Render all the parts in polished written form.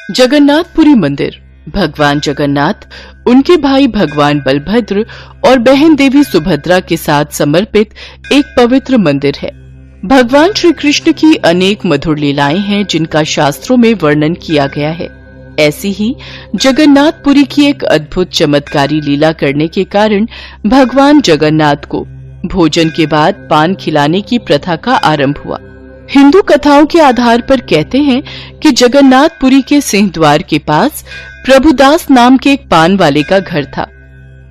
जगन्नाथपुरी मंदिर भगवान जगन्नाथ, उनके भाई भगवान बलभद्र और बहन देवी सुभद्रा के साथ समर्पित एक पवित्र मंदिर है। भगवान श्री कृष्ण की अनेक मधुर लीलाएं हैं जिनका शास्त्रों में वर्णन किया गया है। ऐसी ही जगन्नाथपुरी की एक अद्भुत चमत्कारी लीला करने के कारण भगवान जगन्नाथ को भोजन के बाद पान खिलाने की प्रथा का आरंभ हुआ। हिंदू कथाओं के आधार पर कहते हैं कि जगन्नाथपुरी के सिंह द्वार के पास प्रभुदास नाम के एक पान वाले का घर था।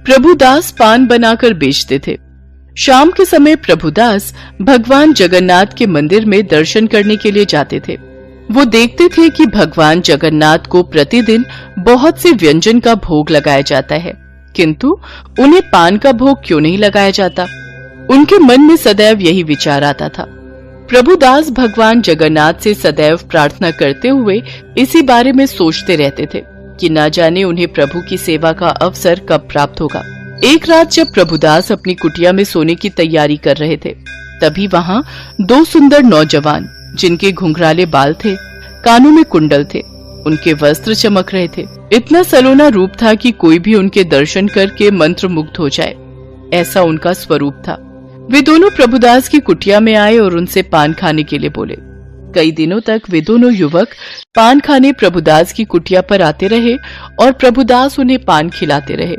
प्रभुदास पान बनाकर बेचते थे। शाम के समय प्रभुदास भगवान जगन्नाथ के मंदिर में दर्शन करने के लिए जाते थे। वो देखते थे कि भगवान जगन्नाथ को प्रतिदिन बहुत से व्यंजन का भोग लगाया जाता है, किंतु उन्हें पान का भोग क्यों नहीं लगाया जाता। उनके मन में सदैव यही विचार आता था। प्रभुदास भगवान जगन्नाथ से सदैव प्रार्थना करते हुए इसी बारे में सोचते रहते थे कि न जाने उन्हें प्रभु की सेवा का अवसर कब प्राप्त होगा। एक रात जब प्रभुदास अपनी कुटिया में सोने की तैयारी कर रहे थे, तभी वहाँ दो सुंदर नौजवान, जिनके घुंघराले बाल थे, कानों में कुंडल थे, उनके वस्त्र चमक रहे थे। इतना सलोना रूप था कि कोई भी उनके दर्शन करके मंत्रमुग्ध हो जाए, ऐसा उनका स्वरूप था। वे दोनों प्रभुदास की कुटिया में आए और उनसे पान खाने के लिए बोले। कई दिनों तक वे दोनों युवक पान खाने प्रभुदास की कुटिया पर आते रहे और प्रभुदास उन्हें पान खिलाते रहे।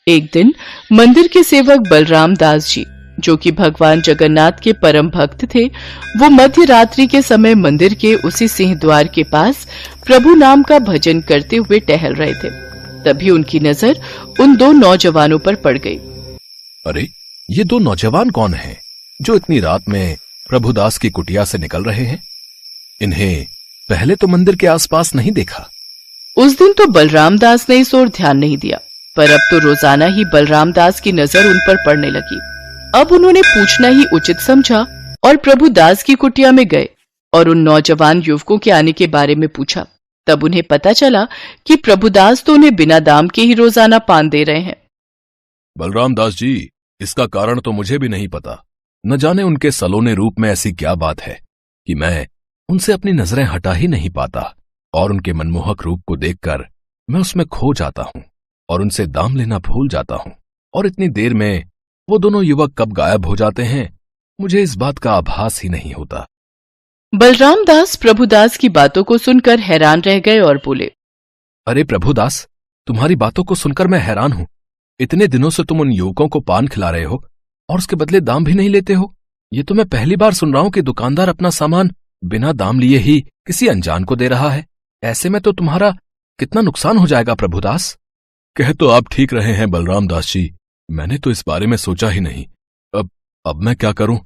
एक दिन मंदिर के सेवक बलराम दास जी, जो कि भगवान जगन्नाथ के परम भक्त थे, वो मध्य रात्रि के समय मंदिर के उसी सिंह द्वार के पास प्रभु नाम का भजन करते हुए टहल रहे थे। तभी उनकी नजर उन दो नौजवानों पर पड़ गई। अरे, ये दो नौजवान कौन हैं जो इतनी रात में प्रभुदास की कुटिया से निकल रहे हैं? इन्हें पहले तो मंदिर के आसपास नहीं देखा। उस दिन तो बलराम दास ने इस ओर ध्यान नहीं दिया, पर अब तो रोजाना ही बलराम दास की नजर उन पर पड़ने लगी। अब उन्होंने पूछना ही उचित समझा और प्रभुदास की कुटिया में गए और उन नौजवान युवकों के आने के बारे में पूछा। तब उन्हें पता चला कि प्रभुदास तो उन्हें बिना दाम के ही रोजाना पान दे रहे हैं। बलराम दास जी, इसका कारण तो मुझे भी नहीं पता। न जाने उनके सलोने रूप में ऐसी क्या बात है कि मैं उनसे अपनी नजरें हटा ही नहीं पाता, और उनके मनमोहक रूप को देखकर मैं उसमें खो जाता हूं और उनसे दाम लेना भूल जाता हूं। और इतनी देर में वो दोनों युवक कब गायब हो जाते हैं, मुझे इस बात का आभास ही नहीं होता। बलराम दास प्रभुदास की बातों को सुनकर हैरान रह गए और बोले, अरे प्रभुदास, तुम्हारी बातों को सुनकर मैं हैरान हूं। इतने दिनों से तुम उन युवकों को पान खिला रहे हो और उसके बदले दाम भी नहीं लेते हो। ये तो मैं पहली बार सुन रहा हूं कि दुकानदार अपना सामान बिना दाम लिए ही किसी अनजान को दे रहा है। ऐसे में तो तुम्हारा कितना नुकसान हो जाएगा प्रभुदास। कह तो आप ठीक रहे हैं बलराम दास जी, मैंने तो इस बारे में सोचा ही नहीं। अब मैं क्या करूं?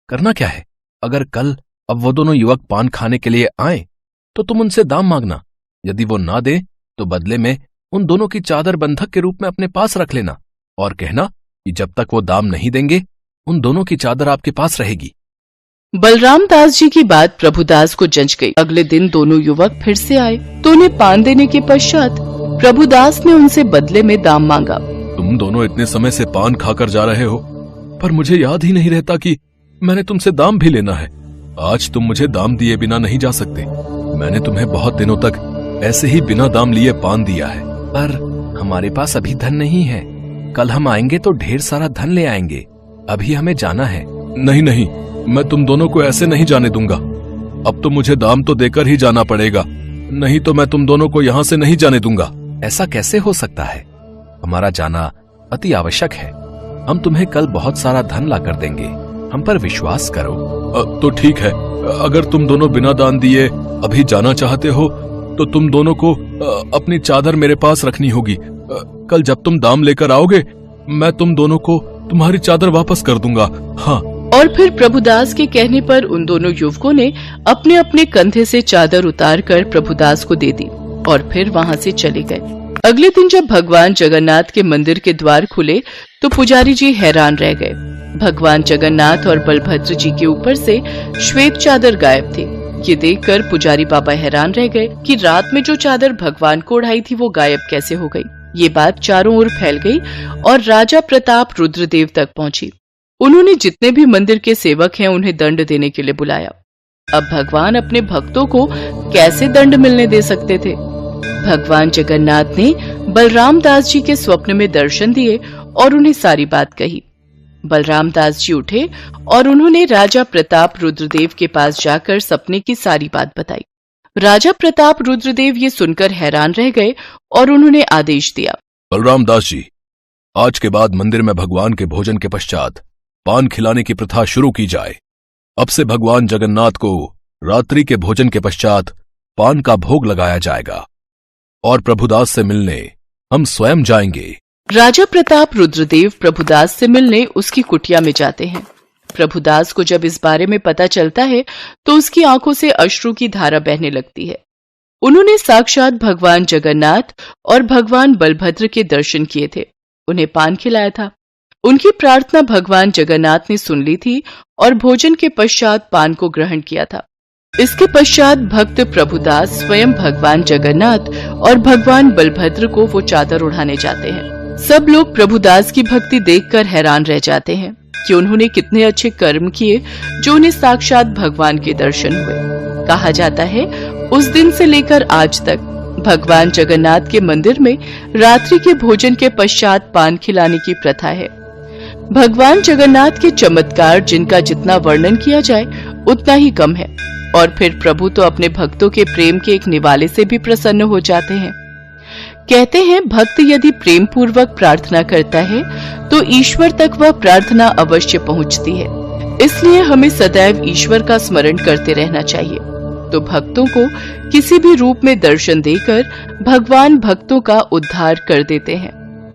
करना क्या है? अगर कल अब वो दोनों युवक पान खाने के लिए आए तो तुम उनसे दाम मांगना। यदि वो ना दे तो बदले में उन दोनों की चादर बंधक के रूप में अपने पास रख लेना और कहना कि जब तक वो दाम नहीं देंगे उन दोनों की चादर आपके पास रहेगी। बलराम दास जी की बात प्रभुदास को जंच गई। अगले दिन दोनों युवक फिर से आए तो उन्हें पान देने के पश्चात प्रभुदास ने उनसे बदले में दाम मांगा। तुम दोनों इतने समय से पान खाकर जा रहे हो, पर मुझे याद ही नहीं रहता कि मैंने तुमसे दाम भी लेना है। आज तुम मुझे दाम दिए बिना नहीं जा सकते। मैंने तुम्हें बहुत दिनों तक ऐसे ही बिना दाम लिए पान दिया है। पर हमारे पास अभी धन नहीं है। कल हम आएंगे तो ढेर सारा धन ले आएंगे। अभी हमें जाना है। नहीं नहीं, मैं तुम दोनों को ऐसे नहीं जाने दूंगा। अब तो मुझे दाम तो देकर ही जाना पड़ेगा, नहीं तो मैं तुम दोनों को यहाँ से नहीं जाने दूंगा। ऐसा कैसे हो सकता है? हमारा जाना अति आवश्यक है। हम तुम्हें कल बहुत सारा धन ला कर देंगे, हम पर विश्वास करो। तो ठीक है, अगर तुम दोनों बिना दान दिए अभी जाना चाहते हो तो तुम दोनों को अपनी चादर मेरे पास रखनी होगी। कल जब तुम दाम लेकर आओगे मैं तुम दोनों को तुम्हारी चादर वापस कर दूंगा। हाँ। और फिर प्रभुदास के कहने पर उन दोनों युवकों ने अपने अपने कंधे से चादर उतारकर प्रभुदास को दे दी और फिर वहाँ से चले गए। अगले दिन जब भगवान जगन्नाथ के मंदिर के द्वार खुले तो पुजारी जी हैरान रह गए। भगवान जगन्नाथ और बलभद्र जी के ऊपर से श्वेत चादर गायब थी। ये देखकर पुजारी बाबा हैरान रह गए कि रात में जो चादर भगवान को ओढ़ाई थी वो गायब कैसे हो गई। ये बात चारों ओर फैल गई और राजा प्रताप रुद्रदेव तक पहुंची। उन्होंने जितने भी मंदिर के सेवक हैं उन्हें दंड देने के लिए बुलाया। अब भगवान अपने भक्तों को कैसे दंड मिलने दे सकते थे। भगवान जगन्नाथ ने बलराम दास जी के स्वप्न में दर्शन दिए और उन्हें सारी बात कही। बलराम दास जी उठे और उन्होंने राजा प्रताप रुद्रदेव के पास जाकर सपने की सारी बात बताई। राजा प्रताप रुद्रदेव ये सुनकर हैरान रह गए और उन्होंने आदेश दिया, बलराम दास जी, आज के बाद मंदिर में भगवान के भोजन के पश्चात पान खिलाने की प्रथा शुरू की जाए। अब से भगवान जगन्नाथ को रात्रि के भोजन के पश्चात पान का भोग लगाया जाएगा और प्रभुदास से मिलने हम स्वयं जाएंगे। राजा प्रताप रुद्रदेव प्रभुदास से मिलने उसकी कुटिया में जाते हैं। प्रभुदास को जब इस बारे में पता चलता है तो उसकी आंखों से अश्रु की धारा बहने लगती है। उन्होंने साक्षात भगवान जगन्नाथ और भगवान बलभद्र के दर्शन किए थे, उन्हें पान खिलाया था। उनकी प्रार्थना भगवान जगन्नाथ ने सुन ली थी और भोजन के पश्चात पान को ग्रहण किया था। इसके पश्चात भक्त प्रभुदास स्वयं भगवान जगन्नाथ और भगवान बलभद्र को वो चादर उड़ाने जाते हैं। सब लोग प्रभुदास की भक्ति देखकर हैरान रह जाते हैं कि उन्होंने कितने अच्छे कर्म किए जो उन्हें साक्षात भगवान के दर्शन हुए। कहा जाता है उस दिन से लेकर आज तक भगवान जगन्नाथ के मंदिर में रात्रि के भोजन के पश्चात पान खिलाने की प्रथा है। भगवान जगन्नाथ के चमत्कार जिनका जितना वर्णन किया जाए उतना ही कम है और फिर प्रभु तो अपने भक्तों के प्रेम के एक निवाले से भी प्रसन्न हो जाते हैं। कहते हैं भक्त यदि प्रेम पूर्वक प्रार्थना करता है तो ईश्वर तक वह प्रार्थना अवश्य पहुंचती है। इसलिए हमें सदैव ईश्वर का स्मरण करते रहना चाहिए। तो भक्तों को किसी भी रूप में दर्शन देकर भगवान भक्तों का उद्धार कर देते हैं।